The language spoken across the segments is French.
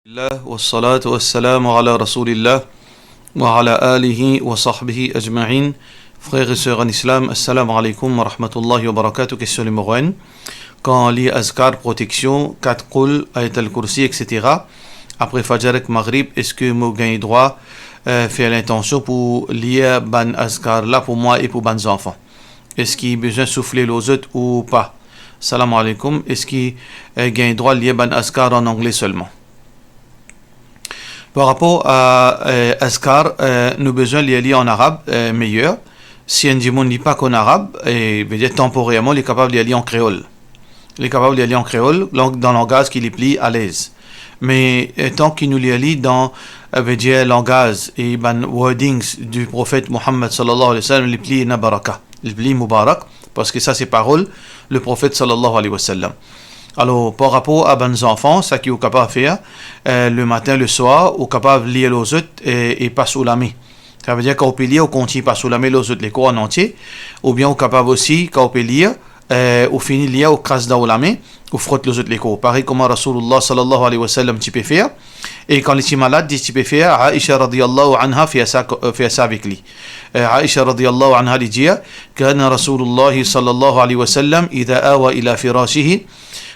الله والصلاة والسلام على رسول الله وعلى آله وصحبه أجمعين. Frères et sœurs en islam, assalamu alaikum wa rahmatullahi wa barakatuh. Question numéro 1. Quand on lit Azkar, protection, 4 Qul, Ayat al-Kursi, etc. Après Fajr et Maghrib, est-ce que moi gagne droit faire l'intention pour lire ban Azkar là pour moi et pour ban enfants? Est-ce qu'il a besoin de souffler les autres ou pas? Salam alaikum. Est-ce qu'il gagne droit de lire ban Azkar en anglais seulement? Par rapport à Azkar, nous avons besoin de les lire en arabe meilleur. Si un ne lit pas qu'en arabe, veut dire temporairement, il est capable de les lire en créole. Il est capable de les lire en créole, dans le langage qui les plie à l'aise. Mais tant qu'il nous les lit dans le langage et les wordings du prophète Muhammad sallallahu alayhi wa sallam, il plie nabaraka, il plie mubarak, parce que ça c'est parole, le prophète sallallahu alayhi wa sallam. Alors, par rapport à nos enfants, ça qu'ils sont capables de faire, le matin, le soir, ou capable de lire les autres et pas sous la main. Ça veut dire qu'on peut lire ou continue pas sous la main les autres, les cours en entier, ou bien on capable aussi, quand on peut lire, ou finit de lire, ou crasse dans la main, ou frotte les autres les cours. Pareil comme Rasulullah sallallahu alayhi wa sallam, tu peux faire. Et quand les malades disent tu peux faire, Aisha radiyallahu anha fait ça avec lui. Aisha radiyallahu anha dit, كان رسول الله صلى الله عليه وسلم إذا آوى إلى فراشه.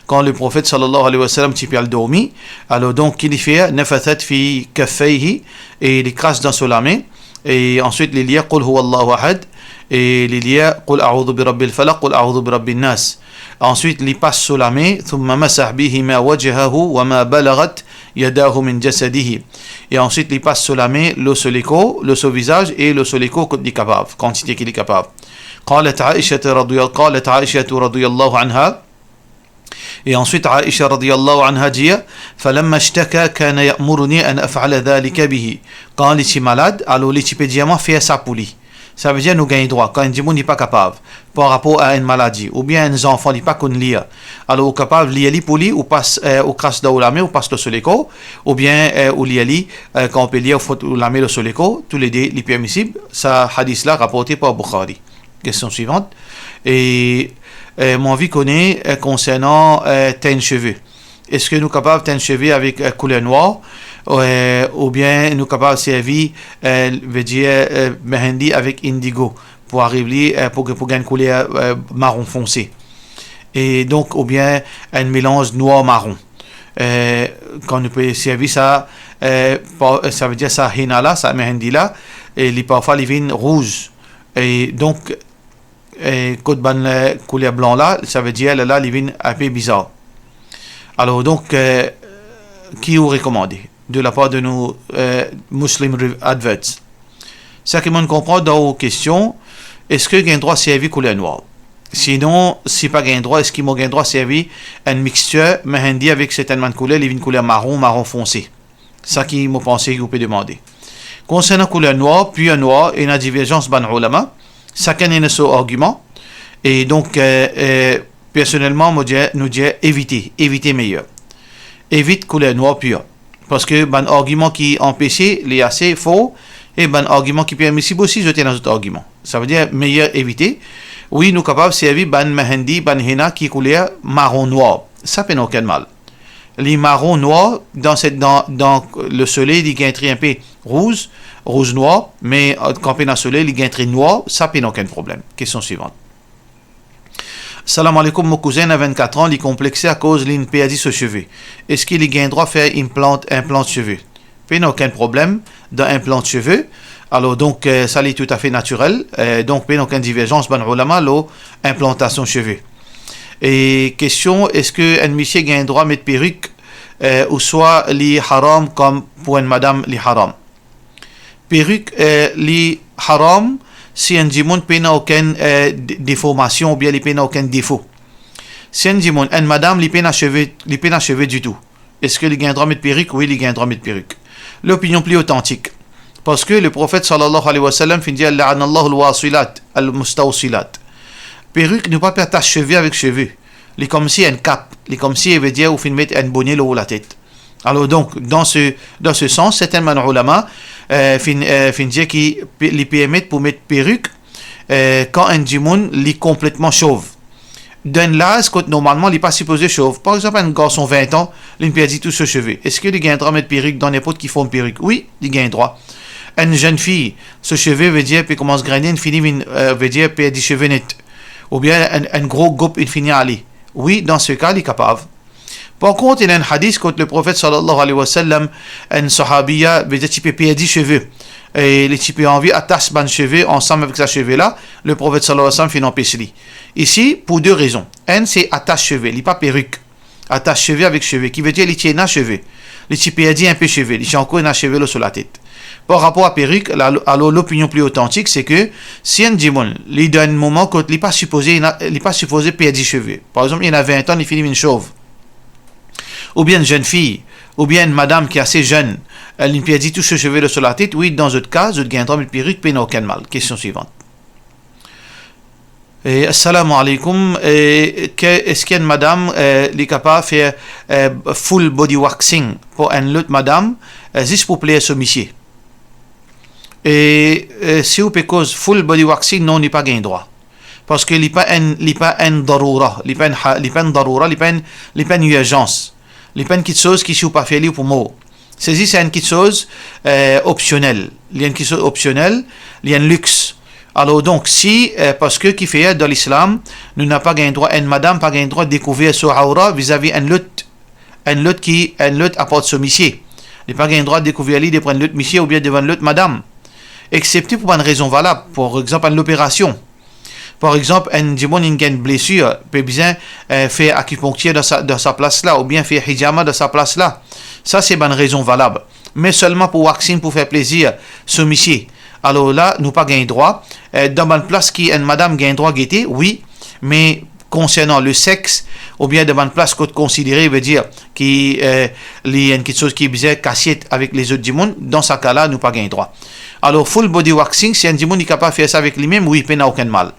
Quand le prophète sallallahu alayhi wa sallam t'y perd le dormi, alors donc il fait nafathat fi kaffayhi et il crache dans la main et ensuite il lit qul huwa Allahu ahad et il lit qul a'udhu bi rabbil falaq qul a'udhu bi rabbin nas. Ensuite il passe sur la main thumma masah bihi ma wajhahu wa ma balaghat yadahu min jasadihi. Et ensuite il passe sur la main le soléco, le visage et le soléco quand il est capable, quantité qu'il est capable. قالت عائشة رضي الله عنها. Et ensuite, Aisha radiyallahu anha dit فَلَمَّا اشْتَكَى كَانَ يَأْمُرُنِي أَنْ أَفْعَلَ ذَلِكَ بِهِ. Quand il est malade, alors il peut dire faire ça pour lui. Ça veut dire nous gagnons droit. Quand un démon n'est pas capable par rapport à une maladie, ou bien un enfant n'est pas qu'on lire, alors on est capable de lire pour lui, ou passe au crasse dans la main, ou passe le soléco, ou bien ou lire quand on peut lire ou la main le soléco, tous les deux les permissibles. Ça hadith là rapporté par Bukhari. Question suivante. Et mon avis connaît concernant teint cheveux. Est-ce que nous sommes capables de teindre cheveux avec couleur noire ou bien nous sommes capables de servir veut dire mehendi avec indigo pour arriver pour gagner une couleur marron foncé et donc ou bien un mélange noir marron quand nous pouvons servir ça ça veut dire ça henna là ça mehendi là et parfois les vins rouges et donc quand ban couleur blanc là, ça veut dire là il vient un peu bizarre. Alors donc qui vous recommande de la part de nos Muslim adverts? Ça que on comprend dans vos questions, est-ce que gain droit servir couleur noire? Sinon, si pas gain droit, est-ce qu'il m'a gain droit servir une mixture mehendi avec certaines couleurs, il vient couleur marron foncé. Ça qui m'a pensé que vous pouvez demander. Concernant couleur noire, puis noir et la divergence ban ulama. Chacun a son argument et donc personnellement nous disons éviter meilleur, évite couleur noire pure parce que ban argument qui empêche les assez faux et ban argument qui permissible aussi je tiens dans autre argument, ça veut dire meilleur éviter. Oui, nous capables servir ban mehendi ban henna qui couleur marron noir, ça fait aucun mal. Les marrons noirs dans le soleil il gagne un peu rouge noir, mais quand on a le soleil il gagne très noir, ça n'a aucun problème. Question suivante. Salam alaikum, mon cousin a 24 ans, il est complexé à cause d'une perdue sur cheveux. Est-ce qu'il gagne droit de faire implant de cheveux? Il n'a aucun problème dans implant de cheveux. Alors donc ça est tout à fait naturel. Donc il n'y a aucune divergence ban ulama l'implantation de cheveux. Et question, est-ce que un monsieur gagne droit de mettre perruque ou soit li haram comme pour une madame li haram? Perruque li haram si un dimon n'a aucune déformation ou bien il n'a aucun défaut. Si un dimon, une madame li n'a cheveux du tout. Est-ce que il gagne droit de mettre perruque? Oui, il gagne droit de mettre perruque. L'opinion plus authentique. Parce que le prophète sallallahu alayhi wa sallam fin dit la'anallahu al-wasilat al-mustawsilat. Perruque ne pas perdre cheveux avec cheveux. Il est comme si un cap, il est comme si il veut dire ou fin mettre un bonnet là où la tête. Alors donc dans ce sens, certains ulama fin dire qui les permettent pour mettre perruque quand un djimoun est complètement chauve. d'un l'âge que normalement il n'est pas supposé chauve. Par exemple, un garçon 20 ans, il perdit tout ce cheveu. Est-ce qu'il a un droit de mettre perruque dans n'importe qui font une perruque? Oui, il a un droit. Une jeune fille, ce cheveu veut dire, puis commence à grainer, finit, veut dire, puis des cheveux nets. Ou bien un gros groupe, il finit à aller. Oui, dans ce cas, il est capable. Par contre, il y a un hadith quand le prophète sallallahu alayhi wa sallam, un sahabiya, veut dire, tu peux perdre des cheveux. Et les types ont envie attache ban cheveux ensemble avec sa cheveux là, le prophète sallallahu alayhi wa sallam fait non pécheli. Ici, pour deux raisons. Un, c'est attache cheveux, il n'est pas perruque. Attache cheveux avec cheveux, qui veut dire, il tient un cheveux. Les types ont dit un peu cheveux, il tient encore un cheveux sur la tête. Par rapport à perruque, alors l'opinion plus authentique, c'est que si un dimon, il donne un moment quand il n'est pas supposé perdre des cheveux. Par exemple, il y en a 20 ans, il finit une chauve. Ou bien une jeune fille, ou bien une madame qui est assez jeune, elle perdit tout ce cheveu sur la tête. Oui, dans votre cas, vous gagnez une perruque, puis aucun mal. Question suivante. Assalamu alaikum. Est-ce qu'il y a une madame qui est capable de faire full body waxing pour une autre madame, juste pour plaire à ce monsieur? Et si vous cause full body waxing, non, il n'est pas gain droit. Parce que il n'est pas un daroura, il n'est pas une urgence. Il n'est pas une petite chose qui ne sont pas fait pour moi. C'est une petite chose optionnelle. Il y a une petite chose optionnelle, il y a un luxe. Alors donc, si, parce que qui fait dans l'islam, nous n'avons pas gain droit, une madame pas gain droit de découvrir son aura vis-à-vis un l'autre qui apporte ce monsieur. Il n'a pas gain droit de découvrir lui de prendre l'autre monsieur ou bien devant l'autre madame. Excepté pour une raison valable, par exemple, une opération. Par exemple, un dimon qui a une blessure peut bien faire acupuncture dans sa place là, ou bien faire hijama dans sa place là. Ça, c'est une raison valable. Mais seulement pour waxing, pour faire plaisir, ce monsieur. Alors là, nous pas gain droit. Dans une place qui une madame gain droit guetter, oui, mais concernant le sexe, ou bien devant une place qu'on considère, veut dire qu'il y a quelque chose qui est bizarre, cassette avec les autres dimons, dans ce cas-là, nous pas gain droit. Alors, full body waxing, si un dimon est capable de faire ça avec lui-même, oui, il n'a aucun mal.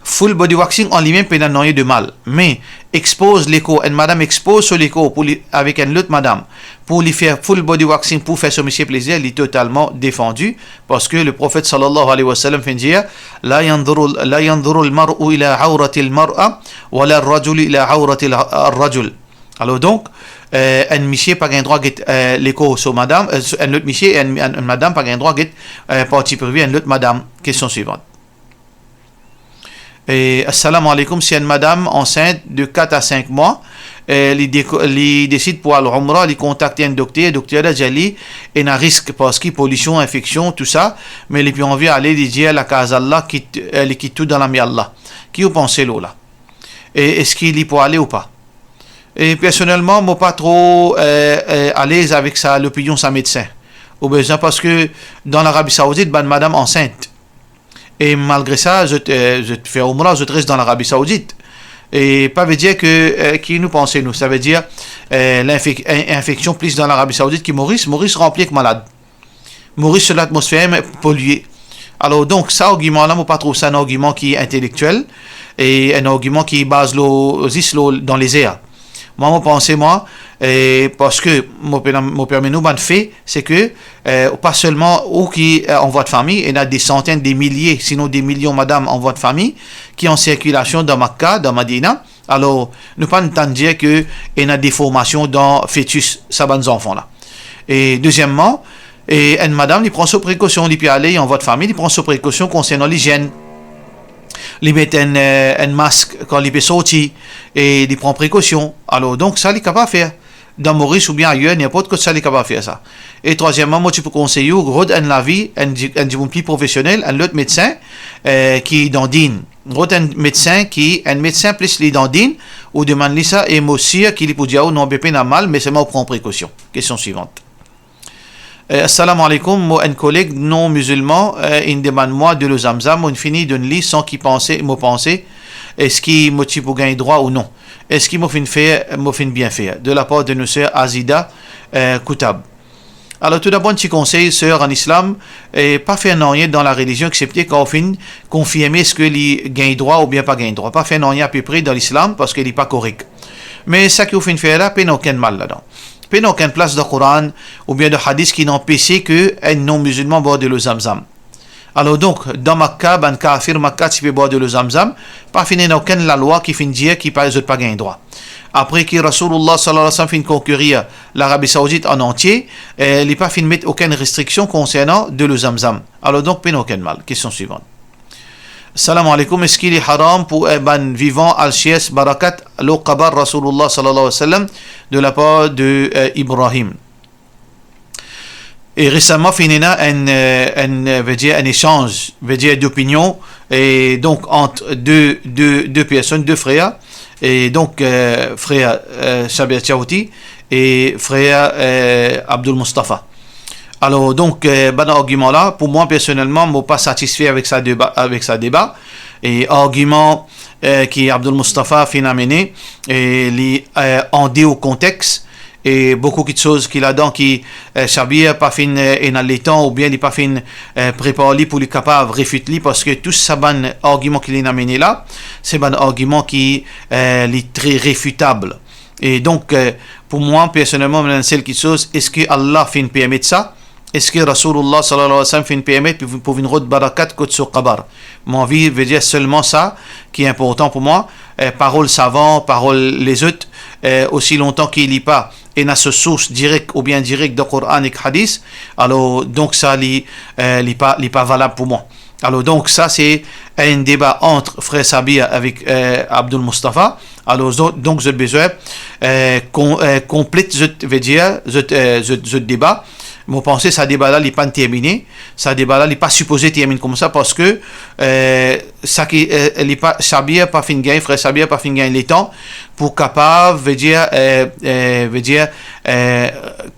Full body waxing en lui-même peut n'en de mal, mais expose l'écho, une madame expose sur l'écho avec une autre madame pour lui faire full body waxing pour faire ce monsieur plaisir, il est totalement défendu parce que le prophète sallallahu alayhi wa sallam fait dire la yanzuru al-mar'u ila awrati al-mar'a wa la ar-rajulu ila awrati ar-rajul. Alors donc un monsieur pas gain droit l'écho sur madame, un autre monsieur et une madame pas gain droit partie privée une autre madame. Question suivante. Assalamu alaikum, si une madame enceinte de 4 à 5 mois, elle décide pour aller au Umrah, elle contacte un docteur, le docteur a dit il y a un risque parce qu'il y a pollution, infection, tout ça, mais elle a plus envie d'aller dire la case Allah, elle quitte tout dans la mienne Allah. Qui vous pensez là? Et est-ce qu'il y peut aller ou pas? Et personnellement, moi pas trop à l'aise avec ça, l'opinion de sa médecin. Ou besoin parce que dans l'Arabie Saoudite, une madame enceinte. Et malgré ça, je fais Umrah, je reste dans l'Arabie Saoudite. Et pas veut dire que qui nous pensez nous, ça veut dire l'infection plus dans l'Arabie Saoudite qui Maurice rempli avec malade. Maurice sur l'atmosphère polluée. Alors donc ça argument là, moi pas trop ça un argument qui est intellectuel et un argument qui base dans les airs. Moi pensez parce que mon permis nous fait c'est que pas seulement ou qui en votre famille, il y a des centaines, des milliers, sinon des millions madame en votre famille qui en circulation dans Makkah, dans Madina. Alors nous pas entendre dire que il y a des formations dans fœtus, ça bonnes enfants là. Et deuxièmement, une madame il prend ses précautions, il peut aller en votre famille, il prend ses précautions concernant l'hygiène. Il met un masque quand il peut sortir et il prend précaution. Alors donc ça il est capable de faire. Dans Maurice ou bien ailleurs, n'importe quoi ça il est capable de faire ça. Et troisièmement, moi tu peux conseiller un vie, un plus professionnel, un autre médecin qui dandine. Un médecin plus les dandine ou demande ça et moi aussi qui lui peut dire non bébé n'a mal mais c'est moi prend précaution. Question suivante. Assalamu alaikum, moi un collègue non musulman, il demande moi de le zamzam, on finit d'une liste sans qu'il pense, est-ce qu'il motive pour gagner droit ou non? Est-ce qu'il m'a fait bien faire? De la part de nos sœurs Azida Koutab. Alors tout d'abord, un petit conseil, sœur en islam, pas faire rien dans la religion, excepté quand on finit confirmer ce que les gagne droit ou bien pas gagne droit. Pas faire rien à peu près dans l'islam parce qu'il n'est pas correct. Mais ça qu'il faut faire là, il n'y a aucun mal là-dedans. Il n'y a aucune place dans le Coran ou bien de hadith qui n'empêche que un non-musulman boit de l'eau zamzam. Alors donc, dans Makkah, ban kafir Makkah, tu peux boire de l'eau Zamzam, pas fini aucune la loi qui finit dire qui pas pas gain droit. Après que Rasulullah sallallahu alayhi wa sallam fin concourir l'Arabie Saoudite en entier, il n'est pas fin mettre aucune restriction concernant de l'eau Zamzam. Alors donc, pas aucun mal. Question suivante. Salam alaikum, est-ce qu'il est haram pour un ban vivant al-Shies Barakat l'eau qabar Rasulullah sallallahu alayhi wa sallam de la part de Ibrahim? Et récemment, finina un échange d'opinion et donc entre deux personnes, deux frères, et donc frère Shabir Chahouti et frère Abdul Mustafa. Alors donc ben argument là, pour moi personnellement, je suis pas satisfait avec sa débat et argument qui Abdul Mustafa fin amené et li en dé au contexte. Et beaucoup de choses qu'il a dans qui Shabir pas fin dans les temps ou bien il pas fin préparé pour les capable réfuter parce que tout ça ban argument qu'il a amené là c'est un argument qui est très réfutable et donc pour moi personnellement c'est quelque chose est-ce que Allah fin permettre ça est-ce que Rasulullah sallallahu alayhi wa sallam fin permettre pour une route barakat côte sur qabar mon avis veut dire seulement ça qui est important pour moi parole savant parole les autres aussi longtemps qu'il lit pas et n'a ce source directe ou bien directe de Coran et Hadith, alors donc ça n'est pas valable pour moi. Alors donc ça c'est un débat entre frère Sabir avec Abdul Mustafa. Alors donc je besoin complète ce débat. Moi pensez ça débat là n'est pas terminé, ça débat là n'est pas supposé terminer comme ça parce que ça qui n'est pas Sabir pas fin gain frère Sabir pas fin gain les temps pour capable veut dire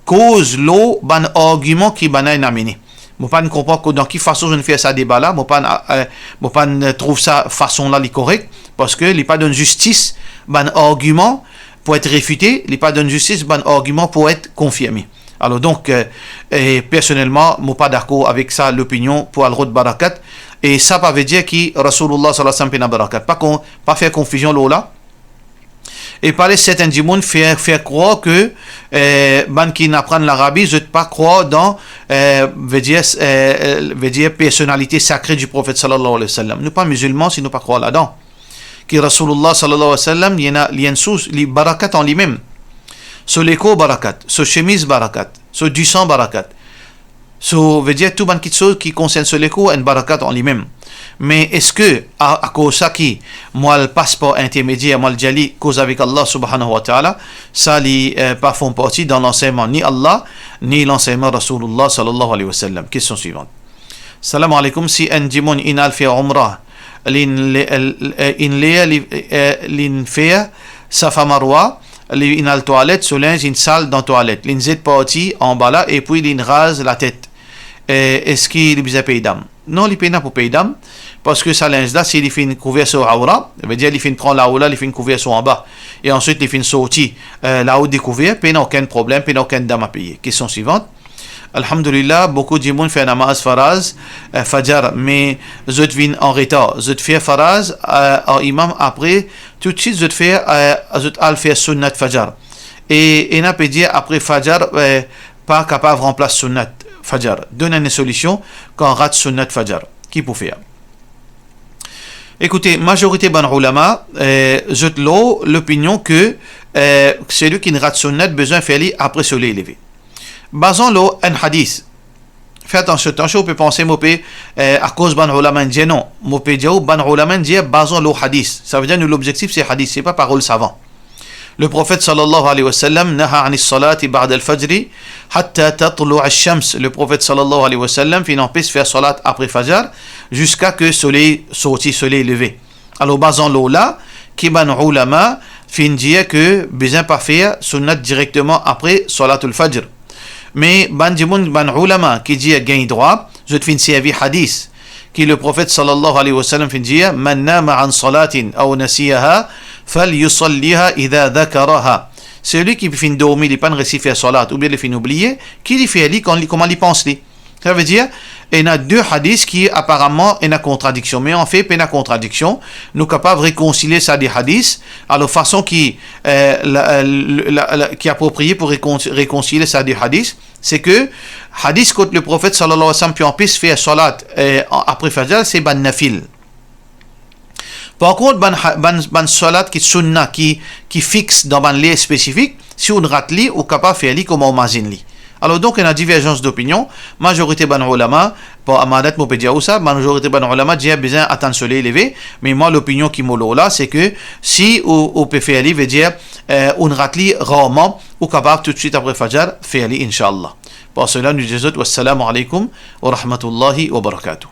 cause l'eau ban argument qui ban amené. Moi pas ne comprends que dans quelle façon je ne fais ça débat là, moi pas trouve ça façon là li correct parce que il pas donne justice ban argument pour être réfuté, il pas donne justice ban argument pour être confirmé. Alors donc personnellement moi pas d'accord avec ça l'opinion pour al-Rod Barakat et ça pas veut dire que Rasulullah sallallahu alayhi wa sallam barakat pas faire confusion là et parler certains du monde faire croire que ban qui n'apprennent l'Arabie je pas croire dans veut dire personnalité sacrée du prophète sallallahu alayhi wa sallam nous pas musulmans si nous pas croire là-dedans que Rasulullah sallallahu alayhi wa sallam il y a une source les barakat en lui-même sur l'écho barakat, sur chemise barakat, sur du sang barakat. So veut dire tout ban qui chose qui concerne sur l'écho un barakat en lui-même. Mais est-ce que à cause ça qui moi le passeport intermédiaire moi le jali cause avec Allah subhanahu wa ta'ala ça li pas font partie dans l'enseignement ni Allah ni l'enseignement Rasulullah sallallahu alayhi wa sallam. Question suivante. Salam alaikum si un dimon inal fi umrah lin fait safa marwa il a la toilette, sur linge, une salle dans la toilette. Il zit parti en bas là et puis il rase la tête. Est-ce qu'il a payé d'âme? Non, il paye pas pour payer d'âme parce que ça linge là, s'il il fait couvert sur aura, ça veut dire il fait prendre la aura, il fait couvert sur en bas et ensuite il fait sortir la haut découvert, paye aucun problème, paye aucun dame à payer. Question suivante. Alhamdulillah, beaucoup de monde fait namaz faraz, fajar, mais je viens en retard. Je fais faraz en imam après, tout de suite je fais sunnat fajar. Et on a pu dire après fajar, pas capable de remplacer sunnat fajar. Donne une solution quand on rate sunnat fajar. Qui peut faire? Écoutez, majorité ban ulama, l'opinion que celui qui ne rate sunnat besoin de faire après soleil levé. Basons-le un hadith. Faites attention, on peut penser à cause ban ulama dit non. Mo peut dire ban ulama dit basons-le hadith. Ça veut dire que l'objectif c'est hadith, c'est pas parole savant. Le prophète sallallahu alayhi wa sallam naha anis salati ba'da al-fajr hatta tatlu' ash-shams. Le prophète sallallahu alayhi wa sallam fin empêche faire salat après fajr jusqu'à que soleil sorti, soleil levé. Alors basons-le là qui ban ulama fin dire que besoin pas faire sunnat directement après salatul fajr. Mais ban ulama qui dit gain droit, je te fin servi hadith qui le prophète sallallahu alayhi wa sallam fin dit man nama an salatin aw nasiyaha falyusalliha idha dhakaraha. Celui qui fin dormir, il pas réussi faire salat ou bien il fin oublier, qui lui fait comment il pense lui. Ça veut dire il y a deux hadiths qui apparemment ont une contradiction, mais en fait, pas une contradiction. Nous sommes capables de réconcilier ça des hadiths à la façon qui est appropriée pour réconcilier ça des hadiths. C'est que hadith que le prophète sallallahu alayhi wa sallam puis en plus fait salat après Fajr, c'est ban nafil. Par contre, ban salat qui sunna qui fixe dans ban lieu spécifique, si on rate li ou capable de faire li comme on mazine li. Alors donc, il y a une divergence d'opinion. Majorité ban ulama, pour Amadat Mopédia ou ça, majorité ban ulama dit besoin attendre soleil levé. Mais moi, l'opinion qui m'olo là, c'est que si on peut faire li, veut dire on rate li rarement ou capable tout de suite après Fajr faire li, inshallah. Pour cela, nous disons wassalamu alaikum wa rahmatullahi wa barakatuh.